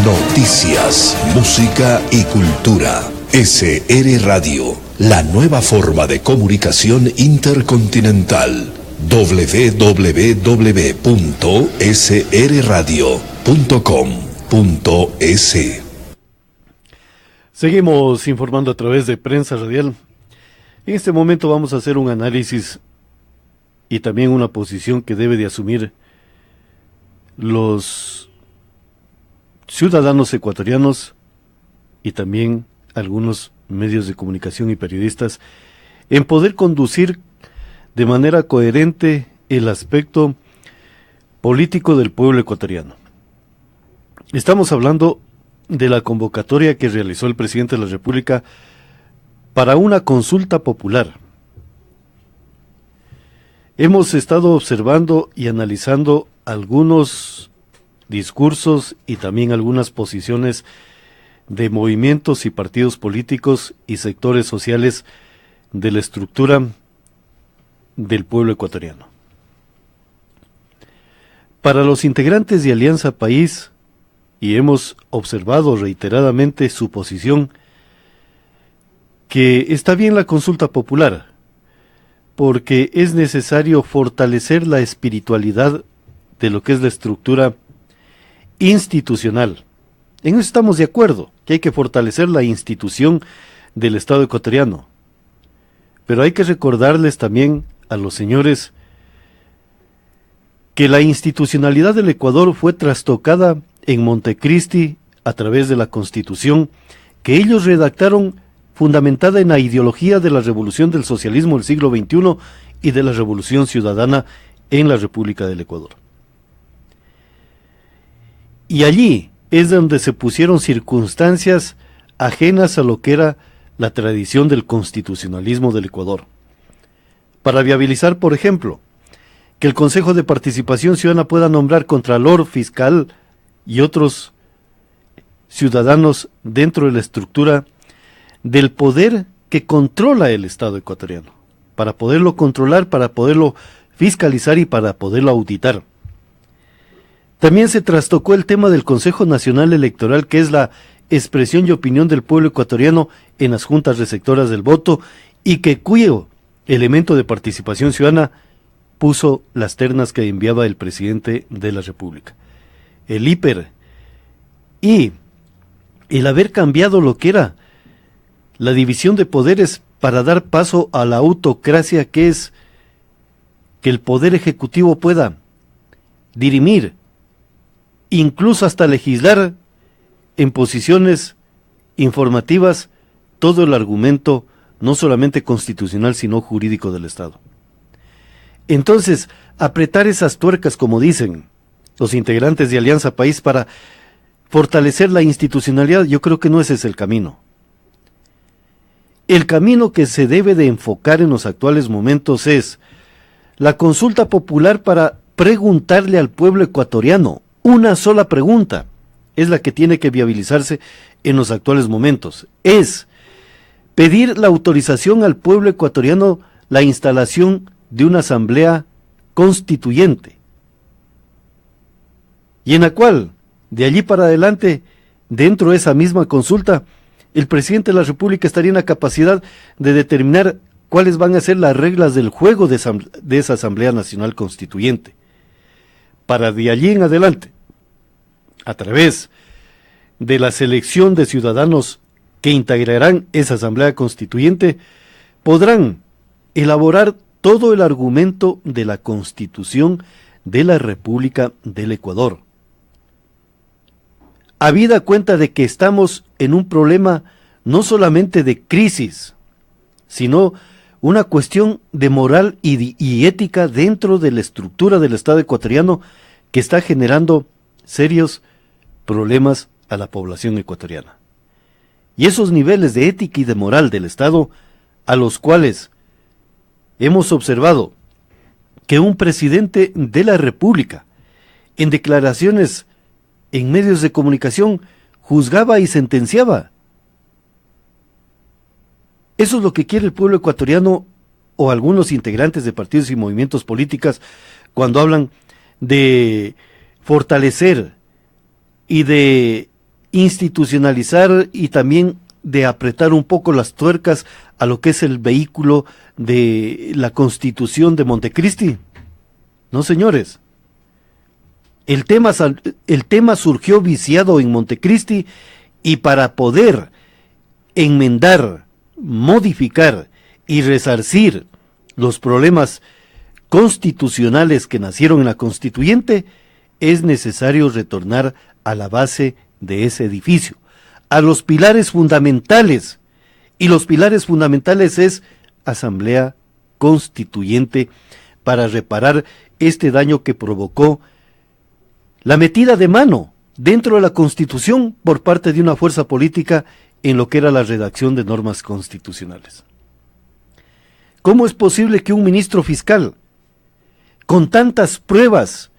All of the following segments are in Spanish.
Noticias, música y cultura. SR Radio, la nueva forma de comunicación intercontinental. www.srradio.com.es. Seguimos informando a través de Prensa Radial. En este momento vamos a hacer un análisis y también una posición que debe de asumir los ciudadanos ecuatorianos y también algunos medios de comunicación y periodistas en poder conducir de manera coherente el aspecto político del pueblo ecuatoriano. Estamos hablando de la convocatoria que realizó el presidente de la República para una consulta popular. Hemos estado observando y analizando algunos discursos y también algunas posiciones de movimientos y partidos políticos y sectores sociales de la estructura del pueblo ecuatoriano. Para los integrantes de Alianza País, y hemos observado reiteradamente su posición, que está bien la consulta popular, porque es necesario fortalecer la espiritualidad de lo que es la estructura institucional. En eso estamos de acuerdo, que hay que fortalecer la institución del Estado ecuatoriano. Pero hay que recordarles también a los señores que la institucionalidad del Ecuador fue trastocada en Montecristi a través de la Constitución que ellos redactaron, fundamentada en la ideología de la revolución del socialismo del siglo XXI y de la revolución ciudadana en la República del Ecuador. Y allí es donde se pusieron circunstancias ajenas a lo que era la tradición del constitucionalismo del Ecuador, para viabilizar, por ejemplo, que el Consejo de Participación Ciudadana pueda nombrar contralor, fiscal y otros ciudadanos dentro de la estructura del poder que controla el Estado ecuatoriano, para poderlo controlar, para poderlo fiscalizar y para poderlo auditar. También se trastocó el tema del Consejo Nacional Electoral, que es la expresión y opinión del pueblo ecuatoriano en las juntas receptoras del voto, y que cuyo elemento de participación ciudadana puso las ternas que enviaba el presidente de la República. El hiper y el haber cambiado lo que era la división de poderes para dar paso a la autocracia, que es que el poder ejecutivo pueda dirimir, incluso hasta legislar en posiciones informativas, todo el argumento no solamente constitucional sino jurídico del Estado. Entonces, apretar esas tuercas, como dicen los integrantes de Alianza País, para fortalecer la institucionalidad, yo creo que no ese es el camino. El camino que se debe de enfocar en los actuales momentos es la consulta popular para preguntarle al pueblo ecuatoriano. Una sola pregunta es la que tiene que viabilizarse en los actuales momentos. Es pedir la autorización al pueblo ecuatoriano la instalación de una asamblea constituyente, y en la cual, de allí para adelante, dentro de esa misma consulta, el presidente de la República estaría en la capacidad de determinar cuáles van a ser las reglas del juego de esa Asamblea Nacional Constituyente, para de allí en adelante, a través de la selección de ciudadanos que integrarán esa Asamblea Constituyente, podrán elaborar todo el argumento de la Constitución de la República del Ecuador. Habida cuenta de que estamos en un problema no solamente de crisis, sino una cuestión de moral y ética dentro de la estructura del Estado ecuatoriano, que está generando serios problemas a la población ecuatoriana. Y esos niveles de ética y de moral del Estado, a los cuales hemos observado que un presidente de la República, en declaraciones en medios de comunicación, juzgaba y sentenciaba. Eso es lo que quiere el pueblo ecuatoriano, o algunos integrantes de partidos y movimientos políticos, cuando hablan de fortalecer y de institucionalizar y también de apretar un poco las tuercas a lo que es el vehículo de la Constitución de Montecristi. No, señores. El tema surgió viciado en Montecristi, y para poder enmendar, modificar y resarcir los problemas constitucionales que nacieron en la Constituyente, es necesario retornar a la base de ese edificio, a los pilares fundamentales. Y los pilares fundamentales es Asamblea Constituyente, para reparar este daño que provocó la metida de mano dentro de la Constitución por parte de una fuerza política en lo que era la redacción de normas constitucionales. ¿Cómo es posible que un ministro fiscal, con tantas pruebas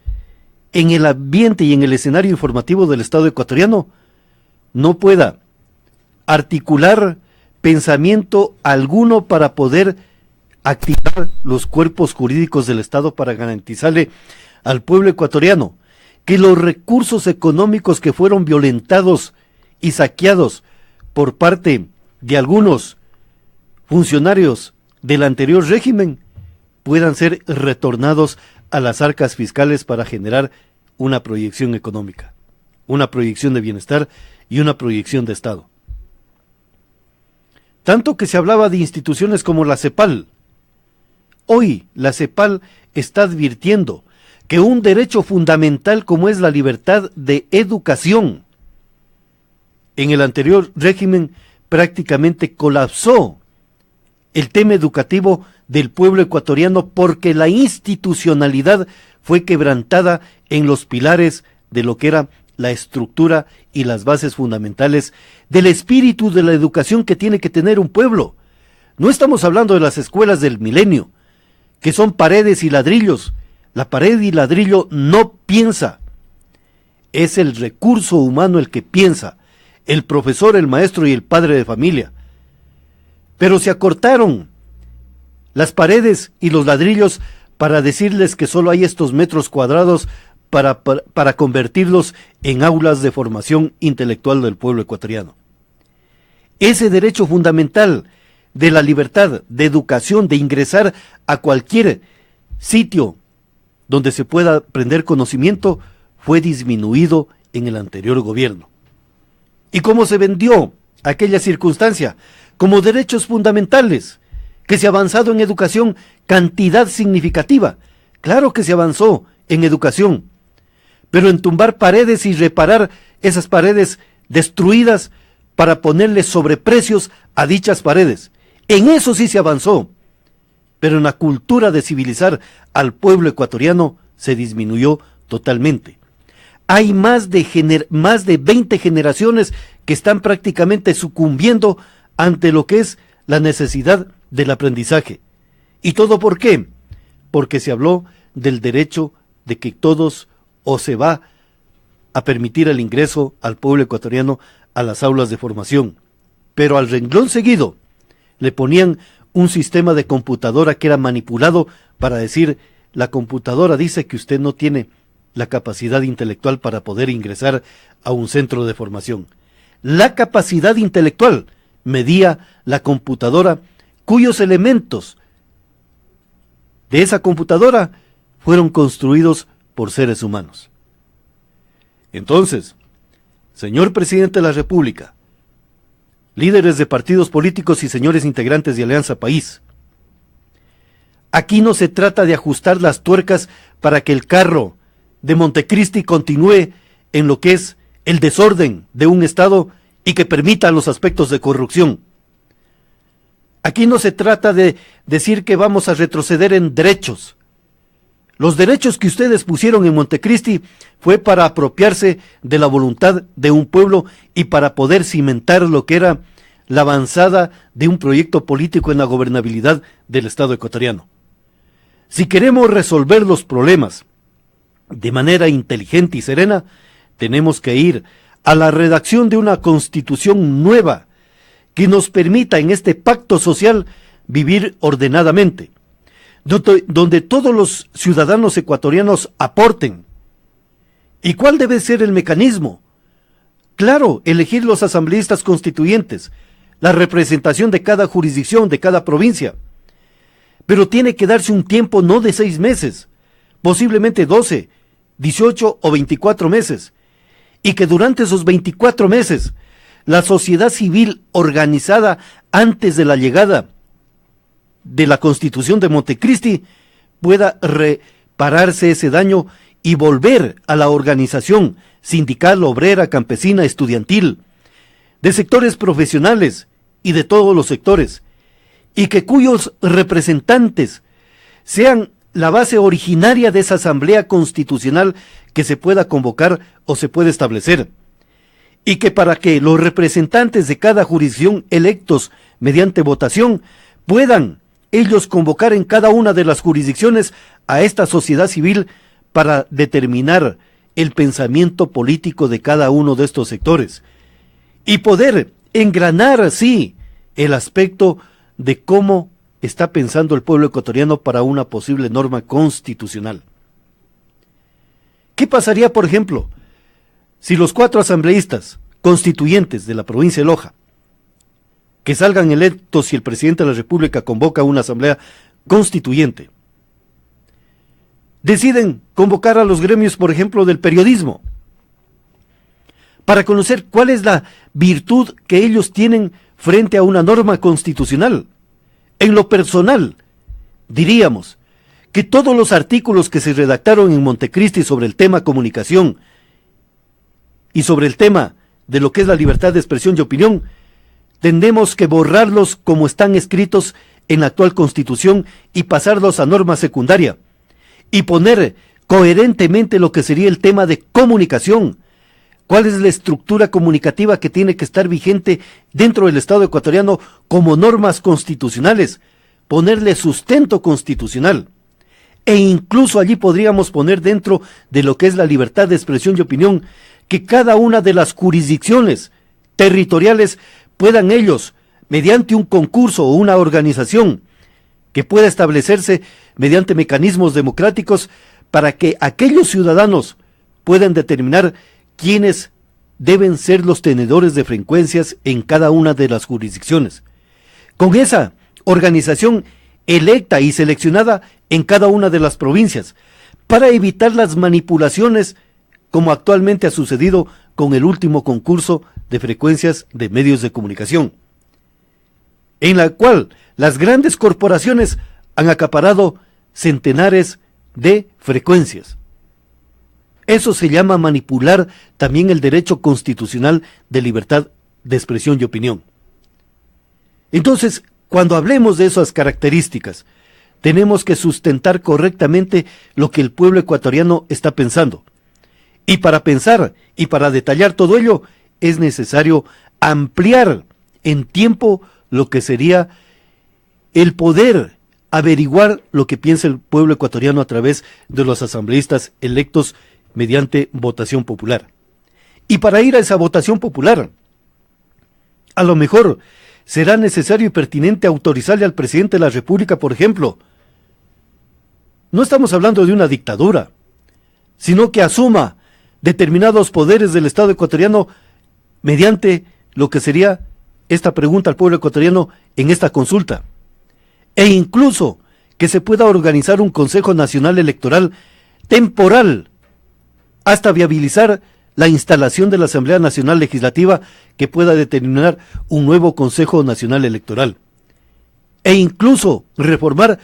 en el ambiente y en el escenario informativo del Estado ecuatoriano, no pueda articular pensamiento alguno para poder activar los cuerpos jurídicos del Estado para garantizarle al pueblo ecuatoriano que los recursos económicos que fueron violentados y saqueados por parte de algunos funcionarios del anterior régimen puedan ser retornados a las arcas fiscales para generar una proyección económica, una proyección de bienestar y una proyección de Estado? Tanto que se hablaba de instituciones como la CEPAL. Hoy la CEPAL está advirtiendo que un derecho fundamental como es la libertad de educación, en el anterior régimen prácticamente colapsó el tema educativo del pueblo ecuatoriano porque la institucionalidad fue quebrantada en los pilares de lo que era la estructura y las bases fundamentales del espíritu de la educación que tiene que tener un pueblo. No estamos hablando de las escuelas del milenio, que son paredes y ladrillos. La pared y ladrillo no piensa. Es el recurso humano el que piensa, el profesor, el maestro y el padre de familia. Pero se acortaron las paredes y los ladrillos para decirles que solo hay estos metros cuadrados para convertirlos en aulas de formación intelectual del pueblo ecuatoriano. Ese derecho fundamental de la libertad de educación, de ingresar a cualquier sitio donde se pueda aprender conocimiento, fue disminuido en el anterior gobierno. ¿Y cómo se vendió aquella circunstancia? Como derechos fundamentales, que se ha avanzado en educación cantidad significativa. Claro que se avanzó en educación, pero en tumbar paredes y reparar esas paredes destruidas para ponerle sobreprecios a dichas paredes. En eso sí se avanzó, pero en la cultura de civilizar al pueblo ecuatoriano se disminuyó totalmente. Hay más de 20 generaciones que están prácticamente sucumbiendo ante lo que es la necesidad del aprendizaje. ¿Y todo por qué? Porque se habló del derecho de que todos, o se va a permitir el ingreso al pueblo ecuatoriano a las aulas de formación, pero al renglón seguido le ponían un sistema de computadora que era manipulado para decir: la computadora dice que usted no tiene la capacidad intelectual para poder ingresar a un centro de formación. La capacidad intelectual medía la computadora, cuyos elementos de esa computadora fueron construidos por seres humanos. Entonces, señor presidente de la República, líderes de partidos políticos y señores integrantes de Alianza País, aquí no se trata de ajustar las tuercas para que el carro de Montecristi continúe en lo que es el desorden de un Estado y que permita los aspectos de corrupción. Aquí no se trata de decir que vamos a retroceder en derechos. Los derechos que ustedes pusieron en Montecristi fue para apropiarse de la voluntad de un pueblo y para poder cimentar lo que era la avanzada de un proyecto político en la gobernabilidad del Estado ecuatoriano. Si queremos resolver los problemas de manera inteligente y serena, tenemos que ir a la redacción de una constitución nueva que nos permita en este pacto social vivir ordenadamente, donde todos los ciudadanos ecuatorianos aporten. ¿Y cuál debe ser el mecanismo? Claro, elegir los asambleístas constituyentes, la representación de cada jurisdicción, de cada provincia. Pero tiene que darse un tiempo no de 6 meses, posiblemente 12, 18 o 24 meses. Y que durante esos 24 meses, la sociedad civil organizada antes de la llegada de la Constitución de Montecristi pueda repararse ese daño y volver a la organización sindical, obrera, campesina, estudiantil, de sectores profesionales y de todos los sectores, y que cuyos representantes sean la base originaria de esa asamblea constitucional que se pueda convocar o se puede establecer, y que para que los representantes de cada jurisdicción electos mediante votación puedan ellos convocar en cada una de las jurisdicciones a esta sociedad civil para determinar el pensamiento político de cada uno de estos sectores y poder engranar así el aspecto de cómo está pensando el pueblo ecuatoriano para una posible norma constitucional. ¿Qué pasaría, por ejemplo, si los 4 asambleístas constituyentes de la provincia de Loja, que salgan electos si el presidente de la República convoca una asamblea constituyente, deciden convocar a los gremios, por ejemplo, del periodismo, para conocer cuál es la virtud que ellos tienen frente a una norma constitucional? En lo personal, diríamos que todos los artículos que se redactaron en Montecristi sobre el tema comunicación y sobre el tema de lo que es la libertad de expresión y opinión, tendemos que borrarlos como están escritos en la actual Constitución y pasarlos a norma secundaria y poner coherentemente lo que sería el tema de comunicación. ¿Cuál es la estructura comunicativa que tiene que estar vigente dentro del Estado ecuatoriano como normas constitucionales? Ponerle sustento constitucional. E incluso allí podríamos poner dentro de lo que es la libertad de expresión y opinión, que cada una de las jurisdicciones territoriales puedan ellos, mediante un concurso o una organización que pueda establecerse mediante mecanismos democráticos, para que aquellos ciudadanos puedan determinar quiénes deben ser los tenedores de frecuencias en cada una de las jurisdicciones. Con esa organización electa y seleccionada en cada una de las provincias, para evitar las manipulaciones como actualmente ha sucedido con el último concurso de frecuencias de medios de comunicación, en la cual las grandes corporaciones han acaparado centenares de frecuencias. Eso se llama manipular también el derecho constitucional de libertad de expresión y opinión. Entonces, cuando hablemos de esas características, tenemos que sustentar correctamente lo que el pueblo ecuatoriano está pensando. Y para pensar y para detallar todo ello, es necesario ampliar en tiempo lo que sería el poder averiguar lo que piensa el pueblo ecuatoriano a través de los asambleístas electos mediante votación popular. Y para ir a esa votación popular, a lo mejor será necesario y pertinente autorizarle al presidente de la República, por ejemplo. No estamos hablando de una dictadura, sino que asuma determinados poderes del Estado ecuatoriano mediante lo que sería esta pregunta al pueblo ecuatoriano en esta consulta. E incluso que se pueda organizar un Consejo Nacional Electoral temporal hasta viabilizar la instalación de la Asamblea Nacional Legislativa que pueda determinar un nuevo Consejo Nacional Electoral. E incluso reformar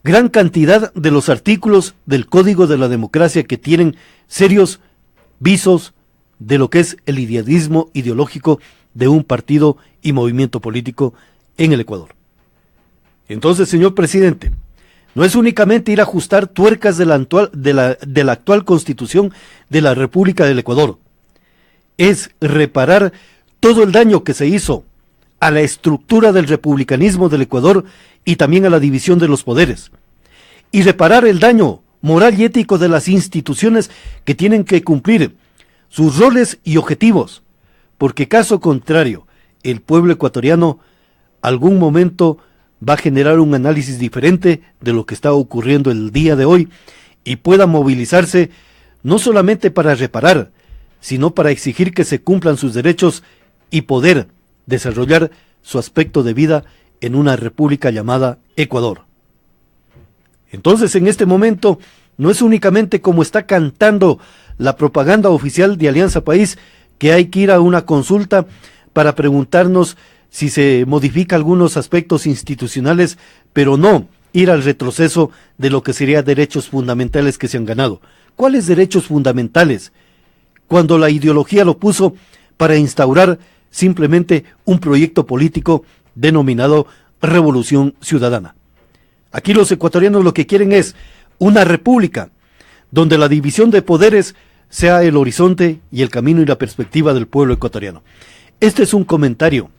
gran cantidad de los artículos del Código de la Democracia que tienen serios visos de lo que es el idealismo ideológico de un partido y movimiento político en el Ecuador. Entonces, señor presidente, no es únicamente ir a ajustar tuercas de la actual Constitución de la República del Ecuador, es reparar todo el daño que se hizo a la estructura del republicanismo del Ecuador y también a la división de los poderes, y reparar el daño moral y ético de las instituciones que tienen que cumplir sus roles y objetivos, porque caso contrario, el pueblo ecuatoriano algún momento va a generar un análisis diferente de lo que está ocurriendo el día de hoy y pueda movilizarse no solamente para reparar, sino para exigir que se cumplan sus derechos y poder desarrollar su aspecto de vida en una república llamada Ecuador. Entonces, en este momento, no es únicamente como está cantando la propaganda oficial de Alianza País, que hay que ir a una consulta para preguntarnos si se modifica algunos aspectos institucionales, pero no ir al retroceso de lo que serían derechos fundamentales que se han ganado. ¿Cuáles derechos fundamentales? Cuando la ideología lo puso para instaurar simplemente un proyecto político denominado Revolución Ciudadana. Aquí los ecuatorianos lo que quieren es una república donde la división de poderes sea el horizonte y el camino y la perspectiva del pueblo ecuatoriano. Este es un comentario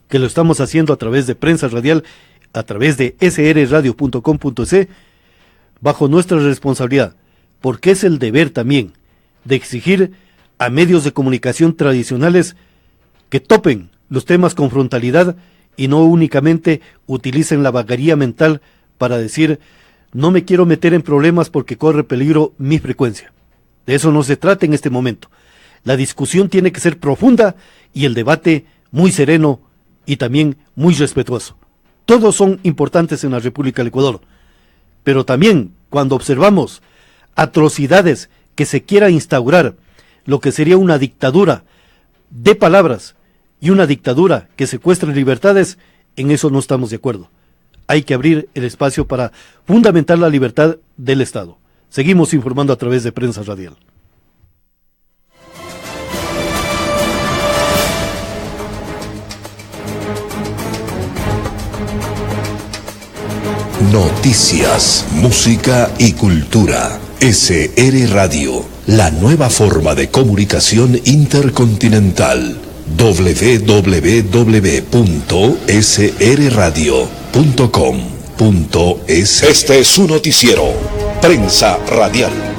que lo estamos haciendo a través de Prensa Radial, a través de srradio.com.es, bajo nuestra responsabilidad, porque es el deber también de exigir a medios de comunicación tradicionales que topen los temas con frontalidad y no únicamente utilicen la vagaría mental para decir: no me quiero meter en problemas porque corre peligro mi frecuencia. De eso no se trata en este momento. La discusión tiene que ser profunda y el debate muy sereno y también muy respetuoso. Todos son importantes en la República del Ecuador, pero también cuando observamos atrocidades que se quiera instaurar, lo que sería una dictadura de palabras y una dictadura que secuestre libertades, en eso no estamos de acuerdo. Hay que abrir el espacio para fundamentar la libertad del Estado. Seguimos informando a través de Prensa Radial. Noticias, música y cultura. SR Radio, la nueva forma de comunicación intercontinental. www.srradio.com.es. Este es su noticiero, Prensa Radial.